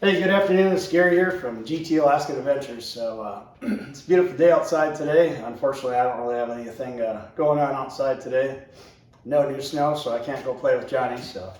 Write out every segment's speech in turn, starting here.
Hey, good afternoon. It's Gary here from GT Alaska Adventures. So it's a beautiful day outside today. Unfortunately, I don't really have anything going on outside today. No new snow, so I can't go play with Johnny. So,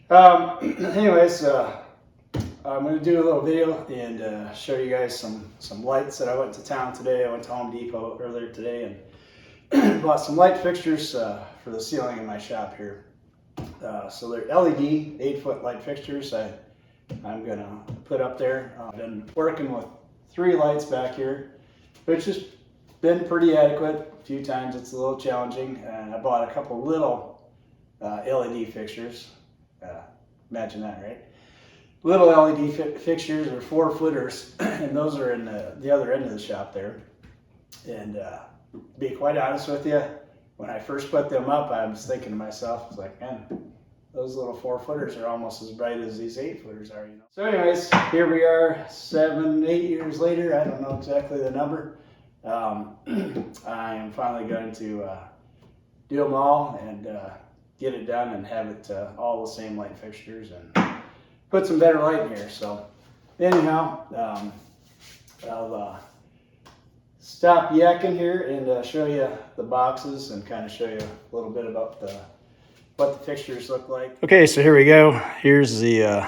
anyways, I'm going to do a little video and show you guys some lights that I went to town today. I went to Home Depot earlier today and bought some light fixtures for the ceiling in my shop here. So they're LED 8-foot light fixtures. I'm gonna put up there. I've been working with 3 lights back here, which has been pretty adequate. A few times it's a little challenging, and I bought a couple little LED fixtures. Imagine that, right? Little LED fixtures are 4-footers, and those are in the other end of the shop there. And to be quite honest with you, when I first put them up, I was thinking to myself, I was like, man, those little 4-footers are almost as bright as these 8-footers are, you know. So anyways, here we are 7, 8 years later. I don't know exactly the number. I am finally going to do them all and get it done and have it all the same light fixtures and put some better light in here. So anyhow, I'll stop yakking here and show you the boxes and kind of show you a little bit about what the fixtures look like. Okay, so here we go. Here's the,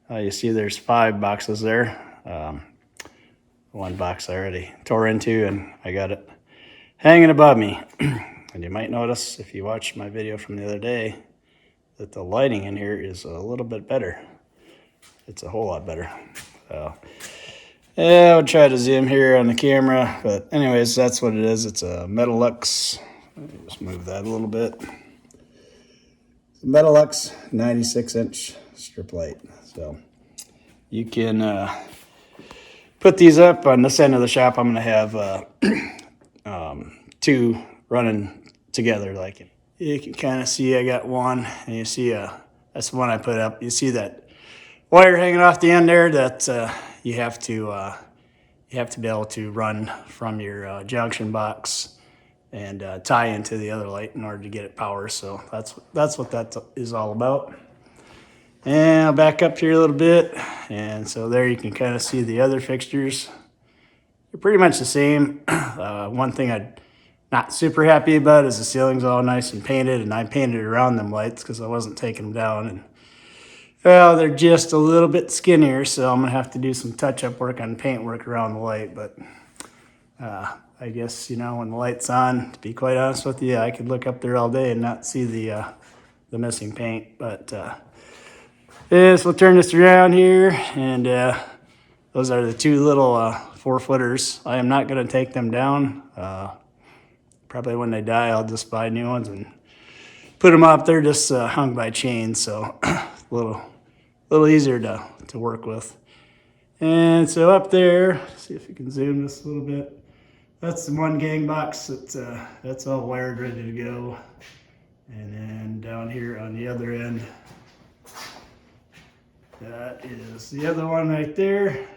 you see there's 5 boxes there. One box I already tore into and I got it hanging above me. And you might notice if you watched my video from the other day that the lighting in here is a little bit better. It's a whole lot better. So, yeah, I'll try to zoom here on the camera, but anyways, that's what it is. It's a Metalux. Let me just move that a little bit. Metalux 96-inch strip light. So you can put these up on this end of the shop. I'm going to have 2 running together. Like you can kind of see, I got one, and you see that's the one I put up. You see that wire hanging off the end there that you have to be able to run from your junction box and tie into the other light in order to get it power. So that's what that is all about. And I'll back up here a little bit. And so there you can kind of see the other fixtures. They're pretty much the same. One thing I'm not super happy about is the ceiling's all nice and painted, and I painted around them lights because I wasn't taking them down. And well, they're just a little bit skinnier, so I'm gonna have to do some touch-up work on paint work around the light. But I guess, you know, when the light's on, to be quite honest with you, I could look up there all day and not see the missing paint. But yes, we'll turn this around here, and those are the 2 little 4-footers. I am not going to take them down. Probably when they die, I'll just buy new ones and put them up. They're just hung by chains, so a little easier to work with. And so up there, see if you can zoom this a little bit. That's the 1 gang box that's all wired, ready to go. And then down here on the other end, that is the other one right there.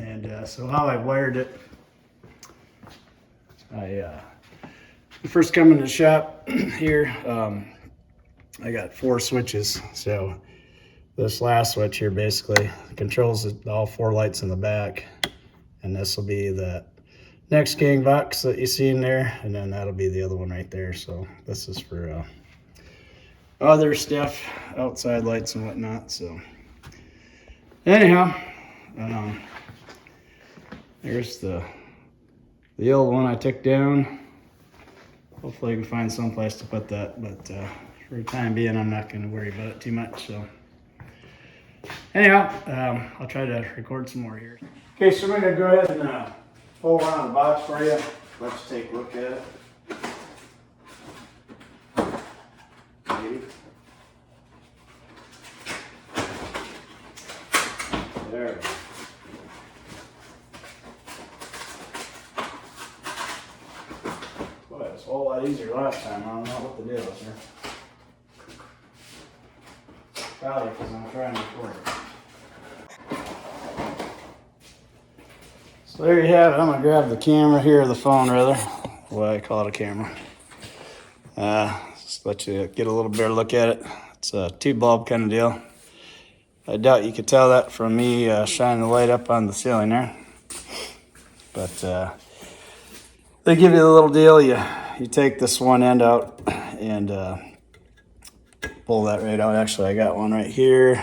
And so how I wired it, I first come in the shop here, I got 4 switches. So this last switch here basically controls all 4 lights in the back, and this will be the next gang box that you see in there, and then that'll be the other one right there. So this is for other stuff, outside lights and whatnot. So anyhow, there's the old one I took down. Hopefully I can find some place to put that, but for the time being, I'm not going to worry about it too much. So anyhow, I'll try to record some more here. Okay, so I'm going to go ahead and pull one on the box for you. Let's take a look at it. Maybe. There we go. Boy, it was a whole lot easier last time. I don't know what the deal is here. Probably because I'm trying to record it. So there you have it. I'm going to grab the camera here, or the phone rather. Well, I call it a camera. Just let you get a little better look at it. It's a tube bulb kind of deal. I doubt you could tell that from me shining the light up on the ceiling there. But they give you the little deal. You take this one end out and pull that right out. Actually, I got one right here.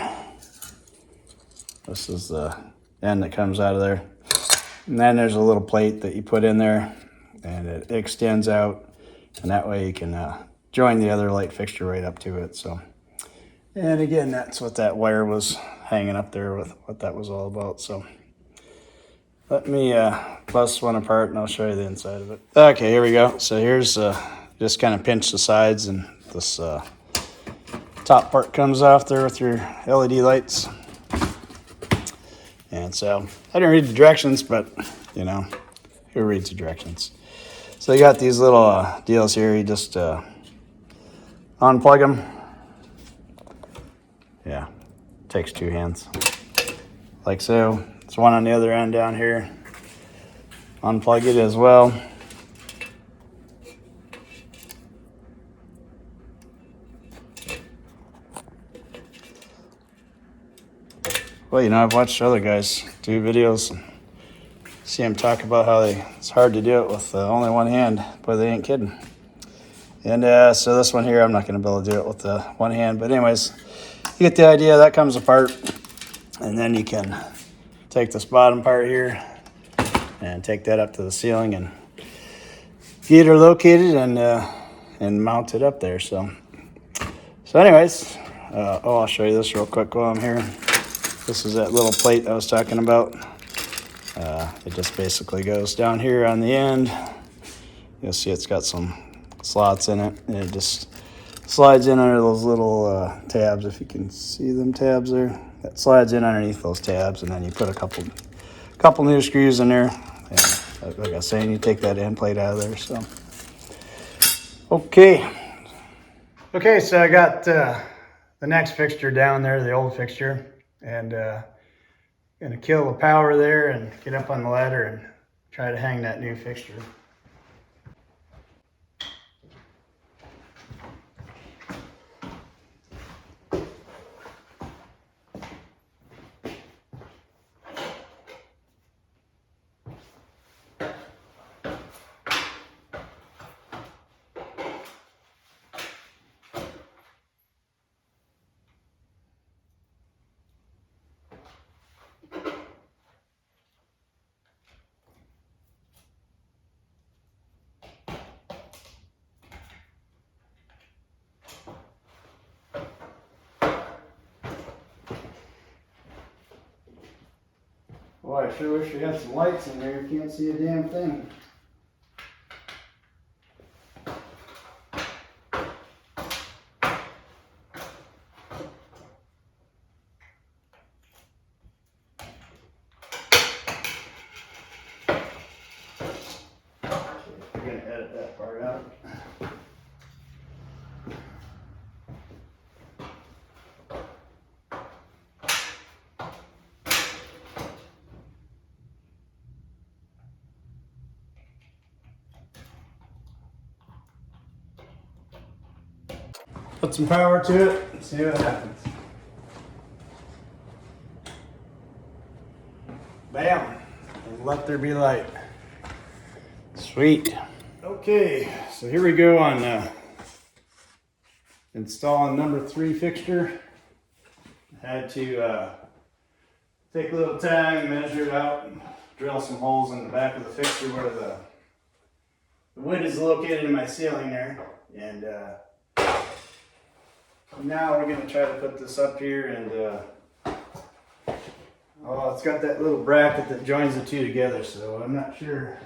This is the end that comes out of there. And then there's a little plate that you put in there, and it extends out, and that way you can join the other light fixture right up to it. So, and again, that's what that wire was hanging up there with, what that was all about. So let me bust one apart and I'll show you the inside of it. Okay, here we go. So here's just kind of pinch the sides, and this top part comes off there with your LED lights. And so I didn't read the directions, but you know, who reads the directions? So you got these little deals here. You just unplug them. Yeah, takes 2 hands. Like so. There's one on the other end down here. Unplug it as well. Well, you know, I've watched other guys do videos and see them talk about how it's hard to do it with only one hand, but they ain't kidding. And so this one here, I'm not going to be able to do it with the one hand. But anyways, you get the idea. That comes apart. And then you can take this bottom part here and take that up to the ceiling and get her located and mount it up there. So anyways, I'll show you this real quick while I'm here. This is that little plate I was talking about. It just basically goes down here on the end. You'll see it's got some slots in it, and it just slides in under those little tabs, if you can see them tabs there. That slides in underneath those tabs, and then you put a couple new screws in there. And like I was saying, you take that end plate out of there. So okay, so I got the next fixture down there, the old fixture, and gonna kill the power there and get up on the ladder and try to hang that new fixture. Boy, I sure wish we had some lights in there. You can't see a damn thing. We're gonna edit that part out. Put some power to it and see what happens. Bam! And let there be light. Sweet. Okay, so here we go on installing number 3 fixture. I had to take a little time, measure it out, and drill some holes in the back of the fixture where the wood is located in my ceiling there. And now we're going to try to put this up here, and oh, it's got that little bracket that joins the two together, so I'm not sure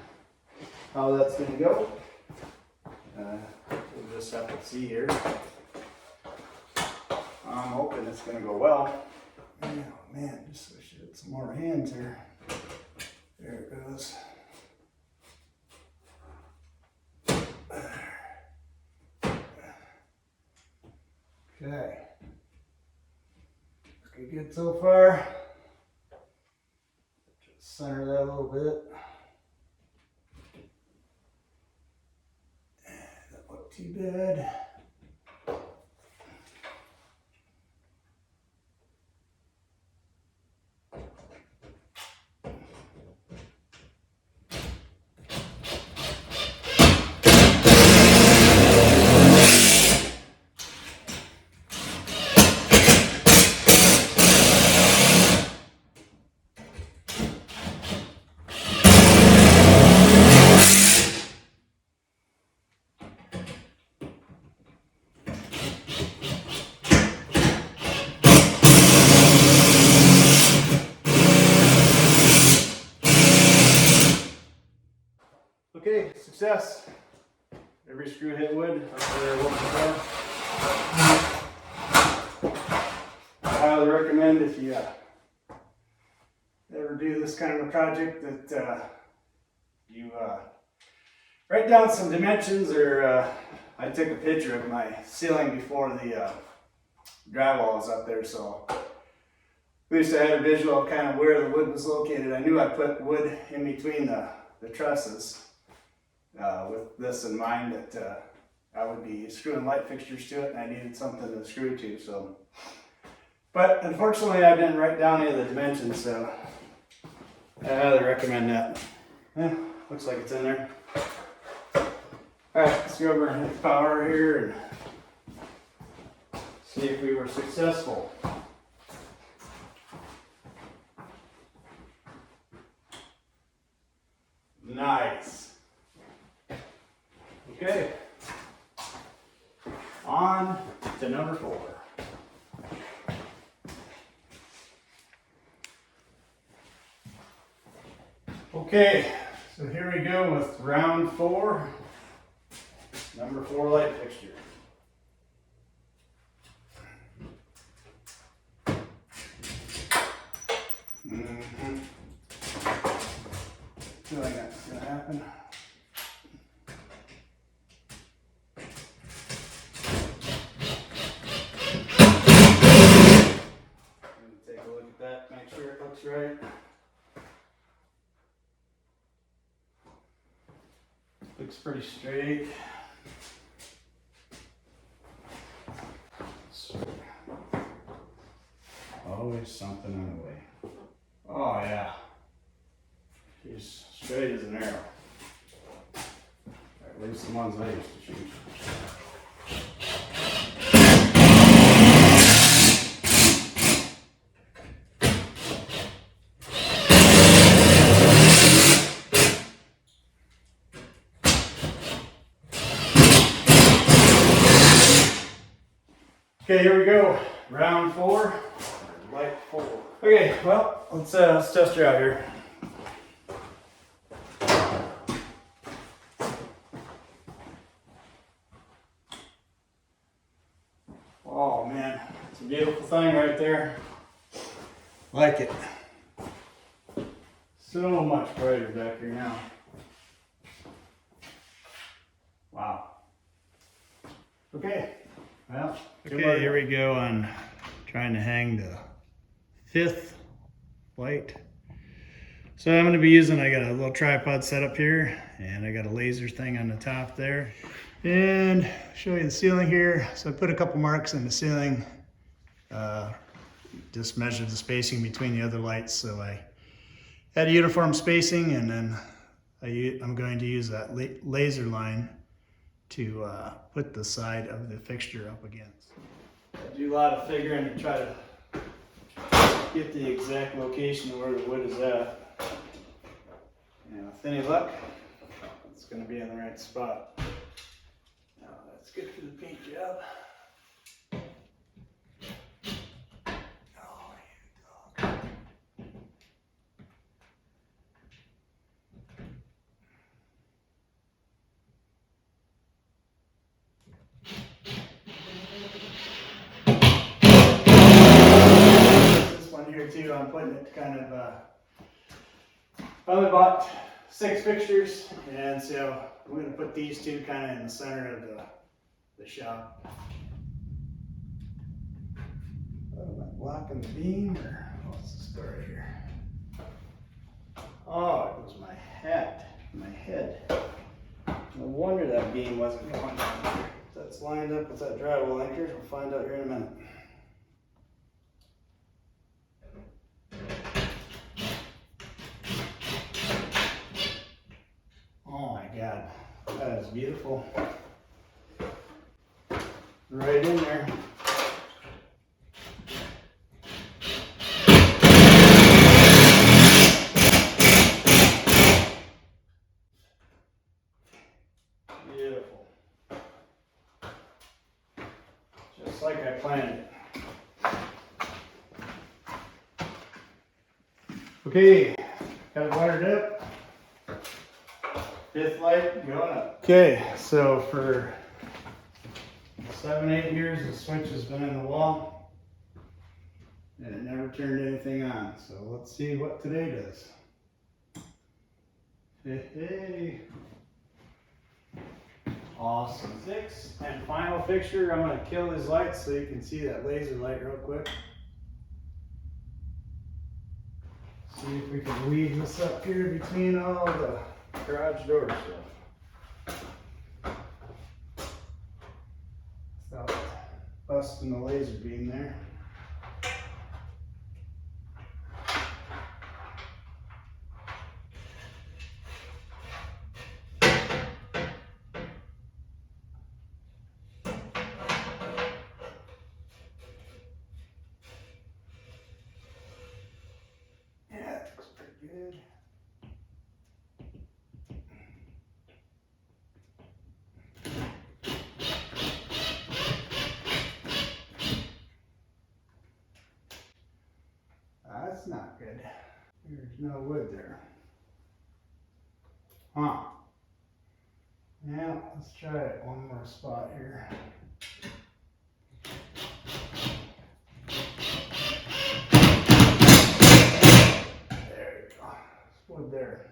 how that's going to go. We'll just have to see here. I'm hoping it's going to go well. Oh man, just wish I had some more hands here. There it goes. Okay. Looking good so far. Just center that a little bit. That looked too bad. success. Every screw hit wood up there looking for. I highly recommend if you ever do this kind of a project that you write down some dimensions, or I took a picture of my ceiling before the drywall was up there, so at least I had a visual of kind of where the wood was located. I knew I put wood in between the trusses with this in mind, that I would be screwing light fixtures to it and I needed something to screw to. So, but unfortunately I didn't write down any of the dimensions, so I highly recommend that. Yeah, looks like it's in there. Alright, let's go over and hit power here and see if we were successful. Nice. Okay. On to number 4. Okay, so here we go with round 4, number 4 light fixture. Feel like that's gonna happen. Take a look at that, make sure it looks right. Looks pretty straight. Always something in the way. Oh yeah. She's straight as an arrow. Or at least the ones I used to shoot. Okay, here we go. Round 4, light 4. Okay, well, let's test her out here. Oh man, it's a beautiful thing right there. Like it. So much brighter back here now. Wow. Okay. Well, okay, here we go on trying to hang the 5th light. So I'm going to be using, I got a little tripod set up here, and I got a laser thing on the top there. And show you the ceiling here. So I put a couple marks in the ceiling, just measured the spacing between the other lights. So I had a uniform spacing, and then I'm going to use that laser line to put the side of the fixture up against. I do a lot of figuring to try to get the exact location of where the wood is at. And with any luck, it's going to be in the right spot. Now that's good for the paint job. Oh, you dog. Too, I'm putting it kind of, I only bought 6 fixtures, and so I'm going to put these 2 kind of in the center of the shop. Oh, am I blocking the beam, or what's the story here? Oh, it was my head. No wonder that beam wasn't going down there. That's lined up with that drywall anchor. We'll find out here in a minute. Oh my God, that is beautiful. Right in there. Beautiful. Just like I planned it. Okay, got it wired up. Fifth light going up. Okay, so for 7-8 years the switch has been in the wall and it never turned anything on. So let's see what today does. Hey. Awesome. Sixth and final fixture. I'm going to kill these lights so you can see that laser light real quick. See if we can weave this up here between all the garage door stuff. Without busting the laser beam there. Good. That's not good. There's no wood there. Huh. Yeah, let's try it one more spot here. There you go. There's wood there.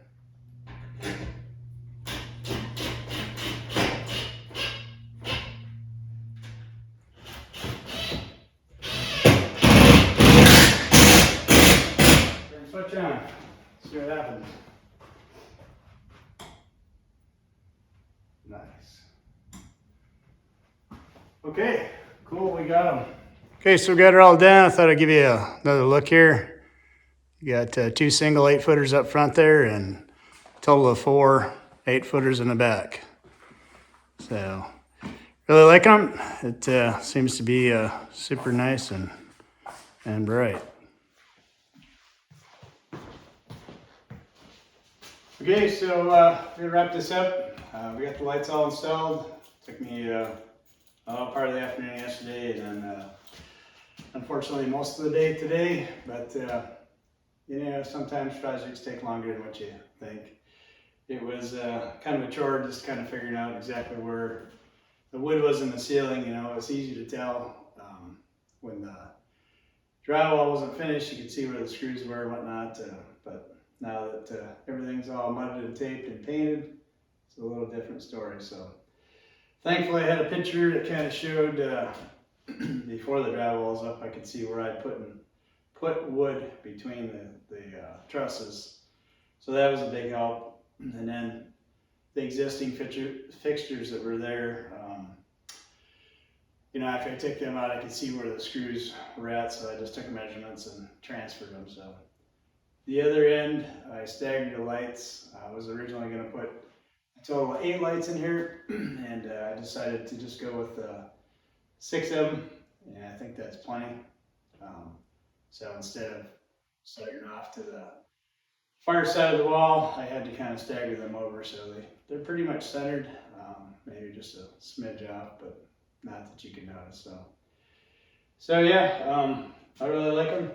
Switch on. See what happens. Nice. Okay, cool, we got them. Okay, so we got it all done. I thought I'd give you another look here. You got 2 single 8-footers up front there and a total of 4 8-footers in the back. So, really like them. It seems to be super nice and bright. Okay, so we're gonna wrap this up. We got the lights all installed. Took me part of the afternoon yesterday, and then unfortunately most of the day today. But you know, sometimes projects take longer than what you think. It was kind of a chore, just kind of figuring out exactly where the wood was in the ceiling. You know, it's easy to tell when the drywall wasn't finished. You could see where the screws were and whatnot. But now that everything's all mudded and taped and painted, it's a little different story. So thankfully I had a picture that kind of showed before the drywall was up, I could see where I'd put wood between the trusses. So that was a big help. And then the existing fixtures that were there, you know, after I took them out, I could see where the screws were at, so I just took measurements and transferred them. So the other end, I staggered the lights. I was originally going to put a total of 8 lights in here, and I decided to just go with 6 of them, and I think that's plenty. So instead of starting off to the far side of the wall, I had to kind of stagger them over, so they're pretty much centered, maybe just a smidge off, but not that you can notice. So yeah, I really like them.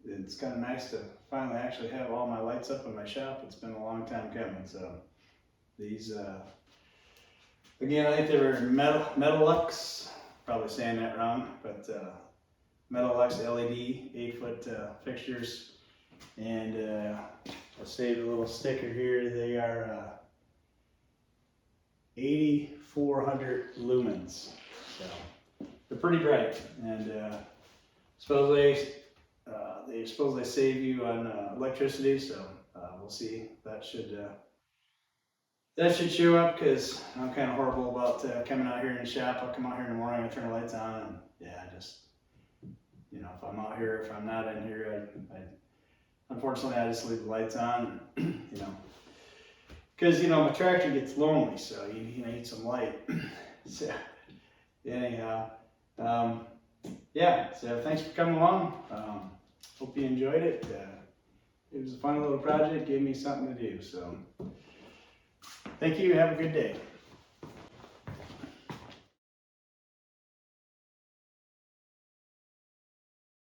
It's kind of nice to finally actually have all my lights up in my shop. It's been a long time coming. So these, again, I think they were Metalux, probably saying that wrong, but Metalux LED 8-foot fixtures. And I'll save a little sticker here. They are 8,400 lumens. So they're pretty bright, and supposedly they save you on electricity, so we'll see. That should show up, because I'm kind of horrible about coming out here in the shop. I'll come out here in the morning and turn the lights on, and yeah, just, you know, if I'm out here, if I'm not in here, unfortunately I just leave the lights on, you know, because, you know, my tractor gets lonely, so you need some light. So anyhow, yeah, so thanks for coming along. Hope you enjoyed it. It was a fun little project, gave me something to do. So thank you, have a good day.